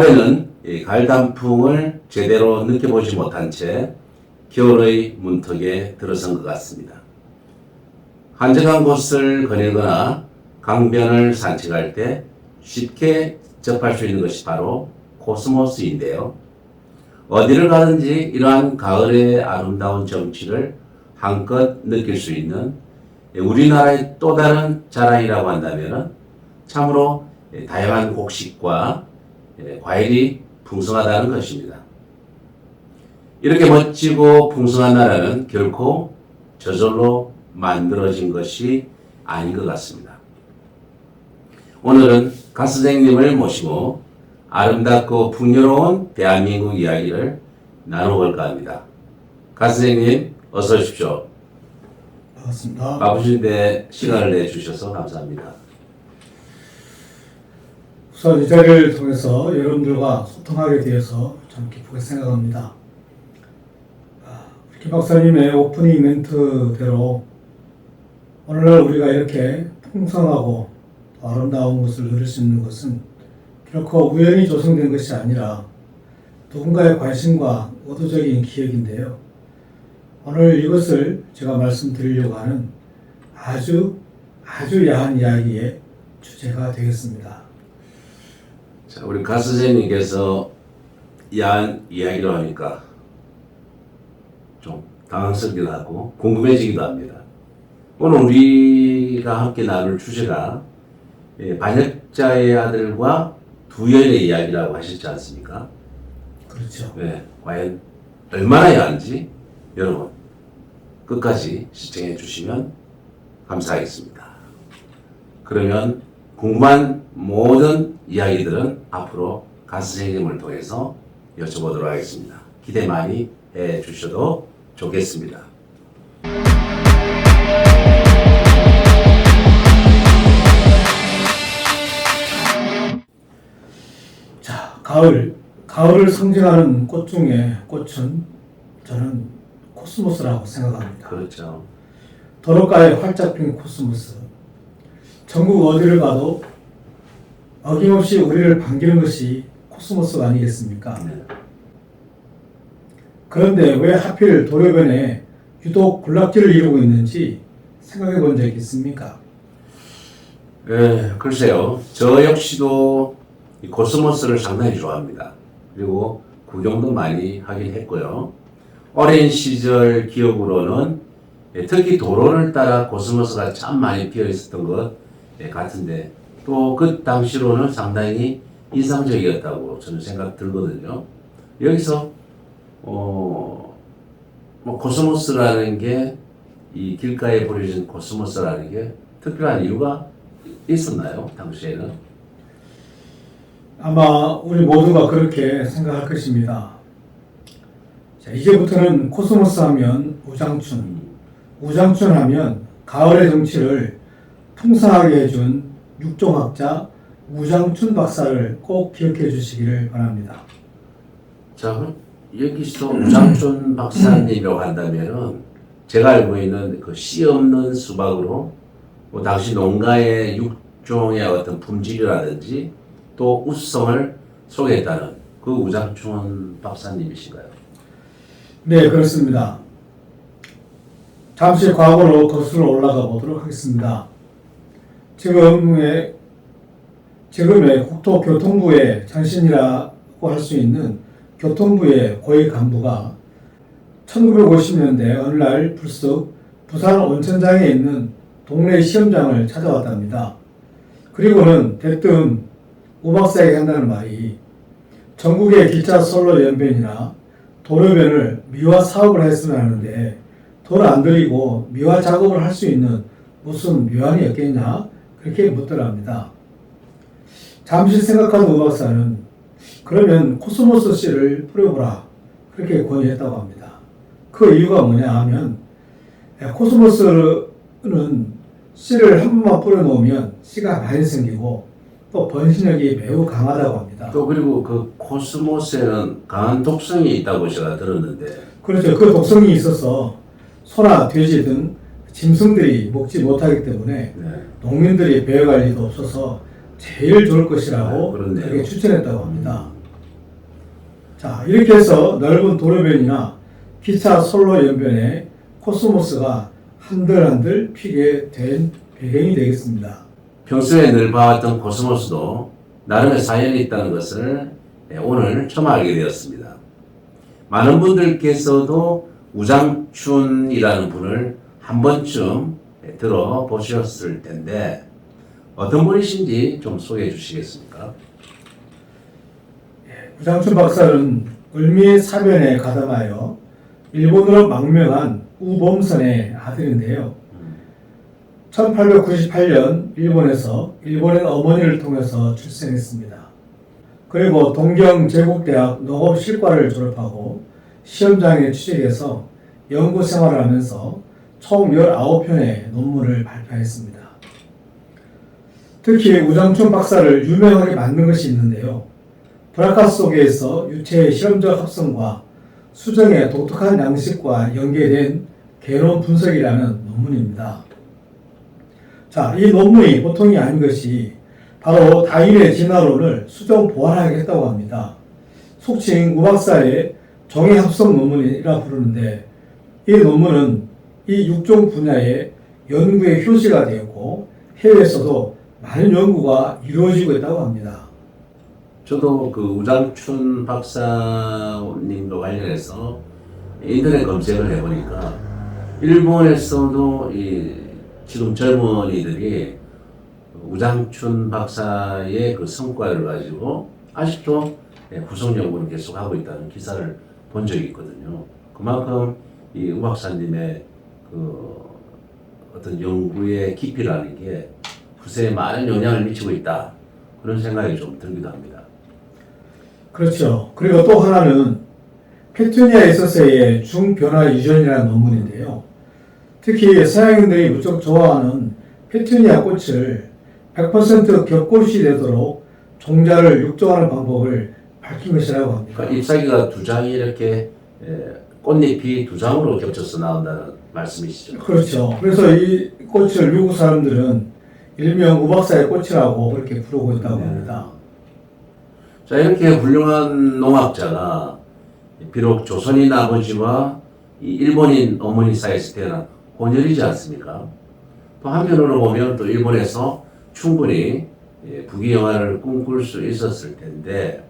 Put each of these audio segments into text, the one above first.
올해는 이 가을 단풍을 제대로 느껴보지 못한 채 겨울의 문턱에 들어선 것 같습니다. 한적한 곳을 거닐거나 강변을 산책할 때 쉽게 접할 수 있는 것이 바로 코스모스인데요. 어디를 가든지 이러한 가을의 아름다운 정취를 한껏 느낄 수 있는 우리나라의 또 다른 자랑이라고 한다면 참으로 다양한 곡식과 과일이 풍성하다는 것입니다. 이렇게 멋지고 풍성한 나라는 결코 저절로 만들어진 것이 아닌 것 같습니다. 오늘은 가 선생님을 모시고 아름답고 풍요로운 대한민국 이야기를 나눠볼까 합니다. 가 선생님 어서 오십시오. 반갑습니다. 바쁘신데 시간을 내주셔서 감사합니다. 우선 이 자리를 통해서 여러분들과 소통하게 되어서 참 기쁘게 생각합니다. 김 박사님의 오프닝 멘트대로 오늘날 우리가 이렇게 풍성하고 아름다운 것을 누릴 수 있는 것은 결코 우연히 조성된 것이 아니라 누군가의 관심과 의도적인 기획인데요. 오늘 이것을 제가 말씀드리려고 하는 아주 야한 이야기의 주제가 되겠습니다. 자, 우리 가 선생님께서 야한 이야기로 하니까 좀 당황스럽기도 하고 궁금해지기도 합니다. 오늘 우리가 함께 나눌 주제가 반역자의 아들과 두 여인의 이야기라고 하셨지 않습니까? 그렇죠. 네, 과연 얼마나 야한지 여러분 끝까지 시청해 주시면 감사하겠습니다. 그러면 궁금한 모든 이야기들은 앞으로 가 선생님을 통해서 여쭤보도록 하겠습니다. 기대 많이 해 주셔도 좋겠습니다. 자, 가을을 상징하는 꽃 중에 꽃은 저는 코스모스라고 생각합니다. 그렇죠. 도로가에 활짝 핀 코스모스. 전국 어디를 가도 어김없이 우리를 반기는 것이 코스모스가 아니겠습니까? 네. 그런데 왜 하필 도로변에 유독 군락지를 이루고 있는지 생각해 본 적이 있습니까? 글쎄요. 저 역시도 이 코스모스를 상당히 좋아합니다. 그리고 구경도 많이 하긴 했고요. 어린 시절 기억으로는 특히 도로를 따라 코스모스가 참 많이 피어 있었던 것 같은데 또 그 당시로는 상당히 인상적이었다고 저는 생각 들거든요. 여기서 코스모스라는 게 이 길가에 버려진 코스모스라는 게 특별한 이유가 있었나요? 당시에는? 아마 우리 모두가 그렇게 생각할 것입니다. 자, 이제부터는 코스모스 하면 우장춘 하면 가을의 정취를 풍성하게 해준 육종학자 우장춘 박사를 꼭 기억해 주시기를 바랍니다. 자, 그럼 여기서 우장춘 박사님이라고 한다면은 제가 알고 있는 그 씨 없는 수박으로 뭐 당시 농가의 육종의 어떤 품질이라든지 또 우수성을 소개했다는 그 우장춘 박사님이신가요? 네, 그렇습니다. 잠시 과거로 거슬러 올라가 보도록 하겠습니다. 지금의 국토교통부의 장신이라고 할 수 있는 교통부의 고위 간부가 1950년대 어느 날 불쑥 부산 온천장에 있는 동네 시험장을 찾아왔답니다. 그리고는 대뜸 오 박사에게 한다는 말이 전국의 기차 선로 연변이나 도로변을 미화 사업을 했으면 하는데 돈 안 들이고 미화 작업을 할 수 있는 무슨 묘안이 없겠냐 그렇게 묻더랍니다. 잠시 생각한 오 박사는 그러면 코스모스 씨를 뿌려보라 그렇게 권유했다고 합니다. 그 이유가 뭐냐 하면 코스모스는 씨를 한 번만 뿌려놓으면 씨가 많이 생기고 또 번식력이 매우 강하다고 합니다. 또 그리고 그 코스모스에는 강한 독성이 있다고 제가 들었는데. 그렇죠. 그 독성이 있어서 소나 돼지 등 짐승들이 먹지 못하기 때문에 농민들이 배회관리도 없어서 제일 좋을 것이라고 그렇게 추천했다고 합니다. 자, 이렇게 해서 넓은 도로변이나 기차 선로 연변에 코스모스가 한들한들 피게 된 배경이 되겠습니다. 평소에 늘 봐왔던 코스모스도 나름의 사연이 있다는 것을 오늘 처음 알게 되었습니다. 많은 분들께서도 우장춘이라는 분을 한 번쯤 들어보셨을 텐데 어떤 분이신지 좀 소개해 주시겠습니까? 우장춘 박사는 을미 사변에 가담하여 일본으로 망명한 우범선의 아들인데요. 1898년 일본에서 일본인 어머니를 통해서 출생했습니다. 그리고 동경제국대학 농업실과를 졸업하고 시험장에 취직해서 연구 생활을 하면서 총 19편의 논문을 발표했습니다. 특히 우장춘 박사를 유명하게 만든 것이 있는데요. 브라카 속에서 유체의 실험적 합성과 수정의 독특한 양식과 연계된 개론 분석이라는 논문입니다. 자, 이 논문이 보통이 아닌 것이 바로 다윈의 진화론을 수정 보완하겠다고 합니다. 속칭 우박사의 정의 합성 논문이라 부르는데 이 논문은 이 육종 분야의 연구의 효시가 되었고 해외에서도 많은 연구가 이루어지고 있다고 합니다. 저도 그 우장춘 박사님과 관련해서 인터넷 검색을 해보니까 일본에서도 지금 젊은이들이 우장춘 박사의 그 성과를 가지고 아직도 후속 연구를 계속하고 있다는 기사를 본 적이 있거든요. 그만큼 이 우 박사님의 그 어떤 연구의 깊이라는 게 후세에 많은 영향을 미치고 있다. 그런 생각이 좀 들기도 합니다. 그렇죠. 그리고 또 하나는 페투니아에 있어서의 중변화 유전이라는 논문인데요. 특히 서양인들이 무척 좋아하는 페투니아 꽃을 100% 겹꽃이 되도록 종자를 육종하는 방법을 밝힌 것이라고 합니다. 그러니까 잎사귀가 두 장이 이렇게 꽃잎이 두 장으로 겹쳐서 나온다는 말씀이시죠? 그렇죠. 그래서 이 꽃을 미국 사람들은 일명 우박사의 꽃이라고 그렇게 부르고 있다고 합니다. 자, 이렇게 훌륭한 농학자가 비록 조선인 아버지와 이 일본인 어머니 사이에서 태어난 혼혈이지 않습니까? 또 한편으로 보면 또 일본에서 충분히 부귀영화를 꿈꿀 수 있었을 텐데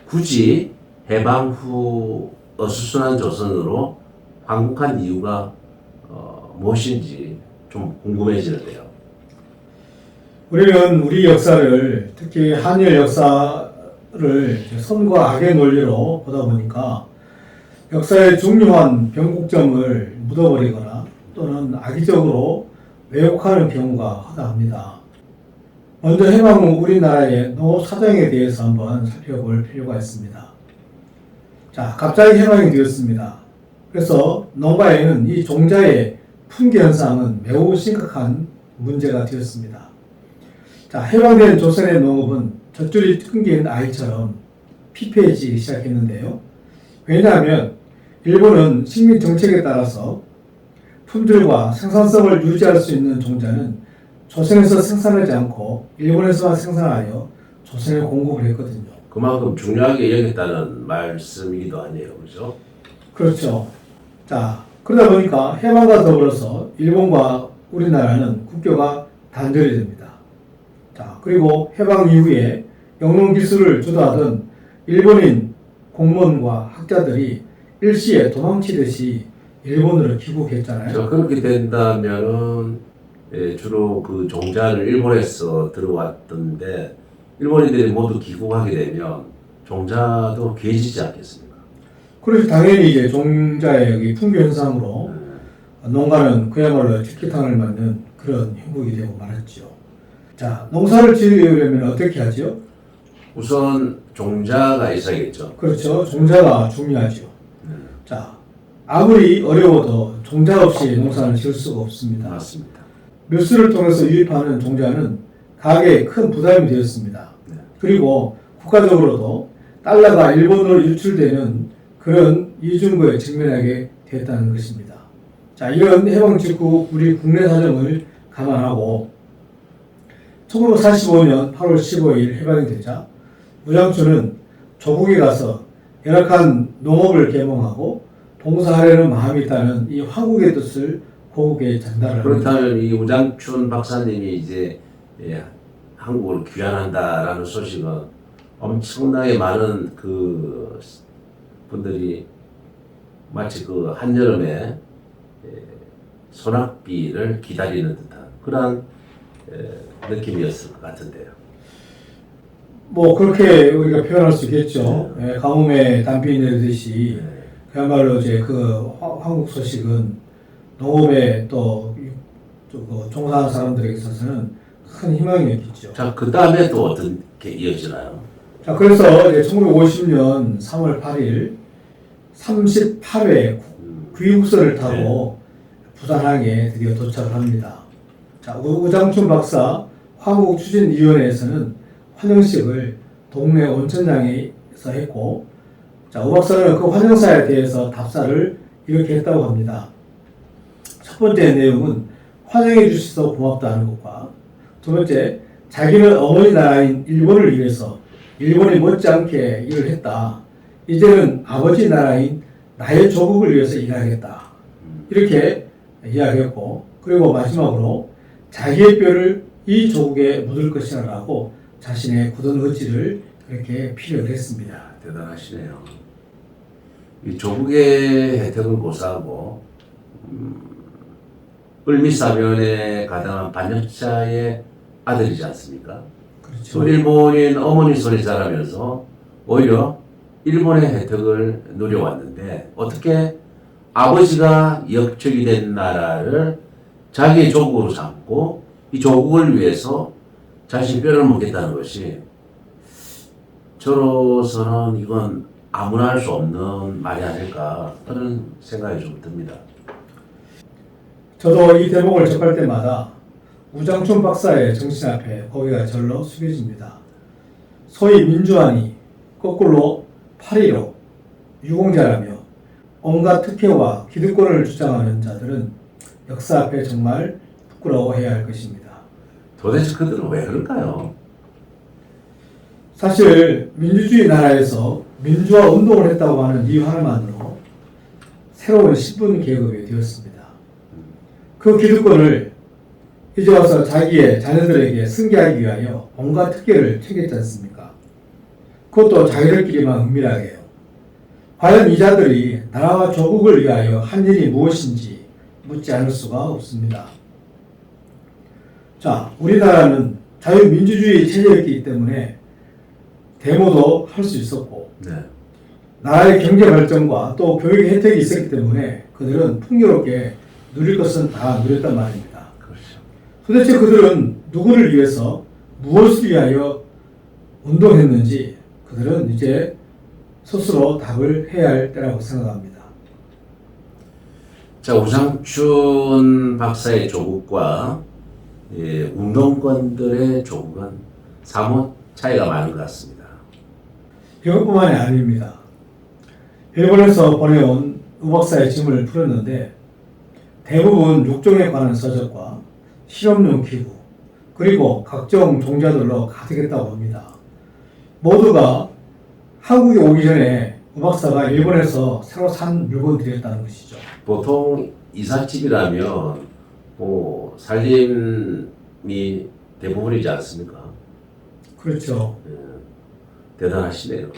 굳이 해방 후 어수선한 조선으로 방북한 이유가 무엇인지 좀 궁금해지는데요. 우리는 우리 역사를 특히 한일 역사를 선과 악의 논리로 보다 보니까 역사의 중요한 변곡점을 묻어버리거나 또는 악의적으로 왜곡하는 경우가 허다합니다. 먼저 해방 후 우리나라의 농업 사정에 대해서 한번 살펴볼 필요가 있습니다. 자, 갑자기 해방이 되었습니다. 그래서 농가에는 이 종자의 품귀 현상은 매우 심각한 문제가 되었습니다. 자, 해방된 조선의 농업은 젖줄이 끊긴 아이처럼 피폐해지기 시작했는데요. 왜냐하면 일본은 식민 정책에 따라서 품질과 생산성을 유지할 수 있는 종자는 조선에서 생산하지 않고 일본에서만 생산하여 조선에 공급을 했거든요. 그만큼 중요하게 여겼다는 말씀이기도 하네요. 그렇죠? 그렇죠. 자, 그러다 보니까 해방과 더불어서 일본과 우리나라는 국교가 단절이 됩니다. 자, 그리고 해방 이후에 영농 기술을 주도하던 일본인 공무원과 학자들이 일시에 도망치듯이 일본으로 귀국했잖아요. 그렇게 된다면은 주로 그 종자를 일본에서 들어왔던데 일본인들이 모두 귀국하게 되면 종자도 귀해지지 않겠습니까? 그래서 당연히 이제 종자의 여기 풍기 현상으로 농가는 그야말로 치키탄을 맞는 그런 형국이 되고 말았죠. 자, 농사를 지으려면 어떻게 하죠? 우선 종자가 있어야겠죠. 그렇죠. 종자가 중요하죠. 자, 아무리 어려워도 종자 없이 농사를 지을 수가 없습니다. 맞습니다. 밀수를 통해서 유입하는 종자는 가계에 큰 부담이 되었습니다. 그리고 국가적으로도 달러가 일본으로 유출되는 그런 이중고에 직면하게 됐다는 것입니다. 자, 이런 해방 직후 우리 국내 사정을 감안하고 1945년 8월 15일 해방이 되자 우장춘은 조국에 가서 열악한 농업을 계몽하고 봉사하려는 마음이 있다는 이 화국의 뜻을 고국에 전달을 합니다. 그렇다면 이 우장춘 박사님이 이제 한국으로 귀환한다라는 소식은 엄청나게 많은 그 분들이 마치 그 한여름에 소낙비를 기다리는 듯한 그런 느낌이었을 것 같은데요. 뭐 그렇게 우리가 표현할 수 있겠죠. 가뭄에 단비 내리듯이 그야말로 이제 그 한국 소식은 농업에 또 종사하는 사람들에게 있어서는 큰 희망이었겠죠. 자, 그 다음에 또 어떻게 이어지나요? 자, 그래서 이제 1950년 3월 8일 38회 귀국선을 타고 부산항에 드디어 도착을 합니다. 자, 우장춘 박사 화국추진위원회에서는 환영식을 동네 온천장에서 했고, 자, 우 박사는 그 환영사에 대해서 답사를 이렇게 했다고 합니다. 첫 번째 내용은 환영해 주셔서 고맙다는 것과, 두 번째, 자기는 어머니 나라인 일본을 위해서 일본이 못지않게 일을 했다. 이제는 아버지 나라인 나의 조국을 위해서 일하겠다. 이렇게 이야기했고, 그리고 마지막으로 자기의 뼈를 이 조국에 묻을 것이라고 자신의 굳은 의지를 그렇게 피력을 했습니다. 대단하시네요. 이 조국의 혜택을 고사하고 을미사변에 가당한 반역자의 아들이지 않습니까? 그렇죠. 또 일본인 어머니 손이 자라면서 오히려 일본의 혜택을 누려왔는데 어떻게 아버지가 역적이 된 나라를 자기의 조국으로 삼고 이 조국을 위해서 자신 뼈를 묻겠다는 것이 저로서는 이건 아무나 할 수 없는 말이 아닐까 그런 생각이 좀 듭니다. 저도 이 대목을 접할 때마다 우장춘 박사의 정신 앞에 고개가 절로 숙여집니다. 소위 민주안이 거꾸로 8.15 유공자라며 온갖 특혜와 기득권을 주장하는 자들은 역사 앞에 정말 부끄러워해야 할 것입니다. 도대체 그들은 왜 그럴까요? 사실 민주주의 나라에서 민주화 운동을 했다고 하는 이유 하나만으로 새로운 신분 계급이 되었습니다. 그 기득권을 이제 와서 자기의 자녀들에게 승계하기 위하여 온갖 특혜를 챙겼지 않습니까? 그것도 자기들끼리만 은밀하게요. 과연 이 자들이 나라와 조국을 위하여 한 일이 무엇인지 묻지 않을 수가 없습니다. 자, 우리나라는 자유민주주의 체제였기 때문에 데모도 할 수 있었고, 네. 나라의 경제 발전과 또 교육의 혜택이 있었기 때문에 그들은 풍요롭게 누릴 것은 다 누렸단 말입니다. 그렇죠. 도대체 그들은 누구를 위해서 무엇을 위하여 운동했는지 그들은 이제 스스로 답을 해야 할 때라고 생각합니다. 자, 우장춘 박사의 조국과 운동권들의 조국은 사뭇 차이가 많은 것 같습니다. 이것뿐만이 아닙니다. 일본에서 보내온 우 박사의 짐을 풀었는데 대부분 육종에 관한 서적과 실험용 기구 그리고 각종 종자들로 가득했다고 합니다. 모두가 한국에 오기 전에 우 박사가 일본에서 새로 산 물건들이었다는 것이죠. 보통 이삿집이라면 살림이 대부분이지 않습니까? 그렇죠. 대단하시네요.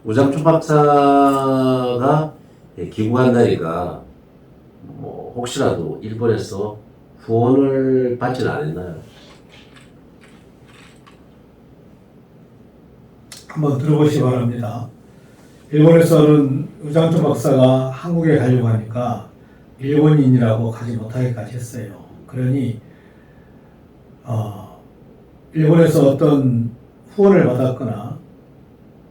우장춘 박사가 귀국한다니까 혹시라도 일본에서 후원을 받지는 않았나요? 한번 들어보시기 바랍니다. 일본에서는 우장춘 박사가 한국에 가려고 하니까 일본인이라고 가지 못하기까지 했어요. 그러니 일본에서 어떤 후원을 받았거나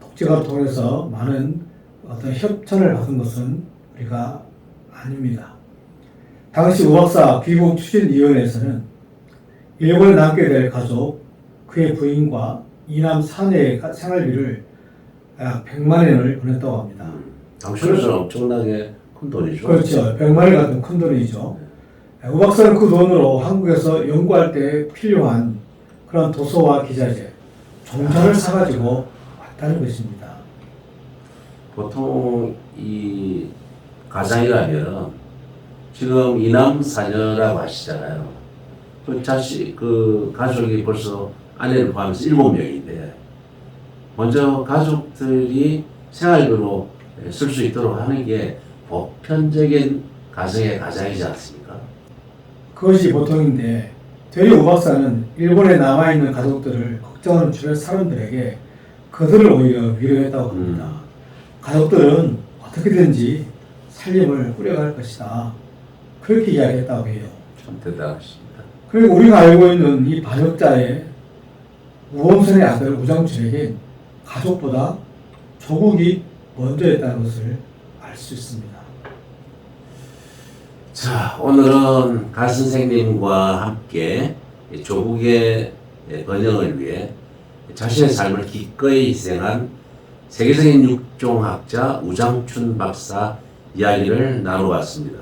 독재가 통해서 많은 어떤 협찬을 받은 것은 우리가 아닙니다. 당시 우 박사 귀국 추진위원회에서는 일본에 남게 될 가족, 그의 부인과 이남 사내의 생활비를 약 100만 엔을 보냈다고 합니다. 당시로서는 엄청나게 큰 돈이죠. 그렇죠. 100만 엔 같은 큰 돈이죠. 우 박사는 그 돈으로 한국에서 연구할 때 필요한 그런 도서와 기자재, 종자를 사가지고 왔다는 것입니다. 보통 이 가장이라면 지금 이남 사녀라고 하시잖아요. 그 가족이 벌써 아내를 포함해서 7명인데 먼저 가족들이 생활비로 쓸 수 있도록 하는 게 보편적인 가정의 가장이지 않습니까? 그것이 보통인데 되려 오 박사는 일본에 남아있는 가족들을 걱정하는 주변 사람들에게 그들을 오히려 위로했다고 합니다. 가족들은 어떻게든지 살림을 꾸려갈 것이다. 그렇게 이야기했다고 해요. 참 대단하십니다. 그리고 우리가 알고 있는 이 반역자의 우범선의 아들 우장춘에겐 가족보다 조국이 먼저였다는 것을 알 수 있습니다. 자, 오늘은 가 선생님과 함께 조국의 번영을 위해 자신의 삶을 기꺼이 희생한 세계적인 육종학자 우장춘 박사 이야기를 나눠봤습니다.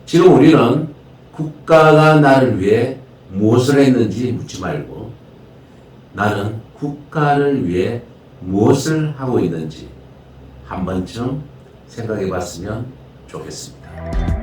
지금 우리는 국가가 나를 위해 무엇을 했는지 묻지 말고 나는 국가를 위해 무엇을 하고 있는지 한 번쯤 생각해 봤으면 좋겠습니다.